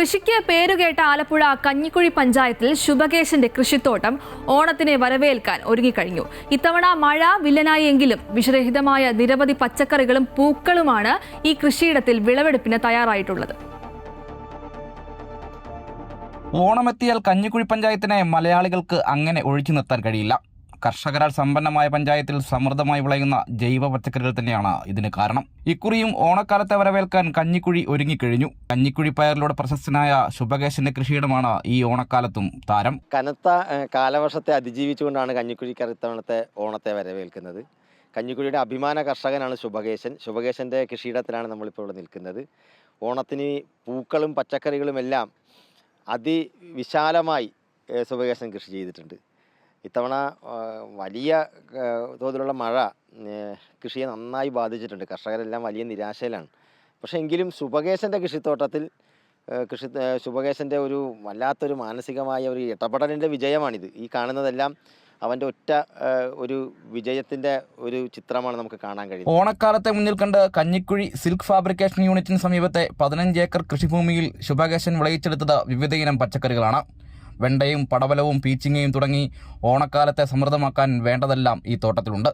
കൃഷിക്ക് പേരുകേട്ട ആലപ്പുഴ കഞ്ഞിക്കുഴി പഞ്ചായത്തിൽ ശുഭകേശന്റെ കൃഷിത്തോട്ടം ഓണത്തിനെ വരവേൽക്കാൻ ഒരുങ്ങിക്കഴിഞ്ഞു. ഇത്തവണ മഴ വില്ലനായി എങ്കിലും വിഷരഹിതമായ നിരവധി പച്ചക്കറികളും പൂക്കളുമാണ് ഈ കൃഷിയിടത്തിൽ വിളവെടുപ്പിന് തയ്യാറായിട്ടുള്ളത്. ഓണമെത്തിയാൽ കഞ്ഞിക്കുഴി പഞ്ചായത്തിനെ മലയാളികൾക്ക് അങ്ങനെ ഒഴിച്ചു നിർത്താൻ കഴിയില്ല. കർഷകരാൽ സമ്പന്നമായ പഞ്ചായത്തിൽ സമൃദ്ധമായി വിളയുന്ന ജൈവ പച്ചക്കറികൾ തന്നെയാണ് ഇതിന് കാരണം. ഇക്കുറിയും ഓണക്കാലത്തെ വരവേൽക്കാൻ കഞ്ഞിക്കുഴി ഒരുങ്ങിക്കഴിഞ്ഞു. കഞ്ഞിക്കുഴി പയറിലൂടെ പ്രശസ്തനായ ശുഭകേശന്റെ കൃഷിയിടമാണ് ഈ ഓണക്കാലത്തും താരം. കനത്ത കാലവർഷത്തെ അതിജീവിച്ചുകൊണ്ടാണ് കഞ്ഞിക്കുഴിക്കാർ ഇത്തവണത്തെ ഓണത്തെ വരവേൽക്കുന്നത്. കഞ്ഞിക്കുഴിയുടെ അഭിമാന കർഷകനാണ് ശുഭകേശൻ. ശുഭകേശന്റെ കൃഷിയിടത്തിലാണ് നമ്മളിപ്പോൾ ഇവിടെ നിൽക്കുന്നത്. ഓണത്തിന് പൂക്കളും പച്ചക്കറികളും എല്ലാം അതിവിശാലമായി ശുഭകേശൻ കൃഷി ചെയ്തിട്ടുണ്ട്. ഇത്തവണ വലിയ തോതിലുള്ള മഴ കൃഷിയെ നന്നായി ബാധിച്ചിട്ടുണ്ട്. കർഷകരെല്ലാം വലിയ നിരാശയിലാണ്. പക്ഷേ എങ്കിലും ശുഭകേശൻ്റെ കൃഷിത്തോട്ടത്തിൽ ശുഭകേശൻ്റെ ഒരു വല്ലാത്തൊരു മാനസികമായ ഒരു ഇടപെടലിൻ്റെ വിജയമാണിത്. ഈ കാണുന്നതെല്ലാം അവൻ്റെ ഒറ്റ ഒരു വിജയത്തിൻ്റെ ഒരു ചിത്രമാണ് നമുക്ക് കാണാൻ കഴിയുന്നത്. ഓണക്കാലത്തെ മുന്നിൽ കണ്ട് കഞ്ഞിക്കുഴി സിൽക്ക് ഫാബ്രിക്കേഷൻ യൂണിറ്റിന് സമീപത്തെ 15 ഏക്കർ കൃഷിഭൂമിയിൽ ശുഭകേശൻ വിളയിച്ചെടുത്തത് വിവിധയിനം പച്ചക്കറികളാണ്. വെണ്ടയും പടവലവും പീച്ചിങ്ങയും തുടങ്ങി ഓണക്കാലത്തെ സമൃദ്ധമാക്കാൻ വേണ്ടതെല്ലാം ഈ തോട്ടത്തിലുണ്ട്.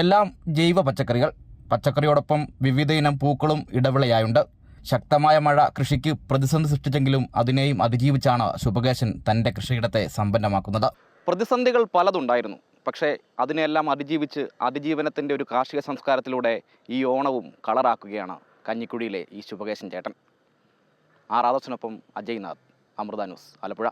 എല്ലാം ജൈവ പച്ചക്കറികൾ. പച്ചക്കറിയോടൊപ്പം വിവിധയിനം പൂക്കളും ഇടവിളയായുണ്ട്. ശക്തമായ മഴ കൃഷിക്ക് പ്രതിസന്ധി സൃഷ്ടിച്ചെങ്കിലും അതിനെയും അതിജീവിച്ചാണ് ശുഭകേശൻ തൻ്റെ കൃഷിയിടത്തെ സമ്പന്നമാക്കുന്നത്. പ്രതിസന്ധികൾ പലതുണ്ടായിരുന്നു. പക്ഷേ അതിനെല്ലാം അതിജീവിച്ച് അതിജീവനത്തിൻ്റെ ഒരു കാർഷിക സംസ്കാരത്തിലൂടെ ഈ ഓണവും കളറാക്കുകയാണ് കഞ്ഞിക്കുഴിയിലെ ഈ ശുഭകേശൻ ചേട്ടൻ. ആർ ആദർശനൊപ്പം അജയ്നാഥ്, അമൃത ന്യൂസ്, ആലപ്പുഴ.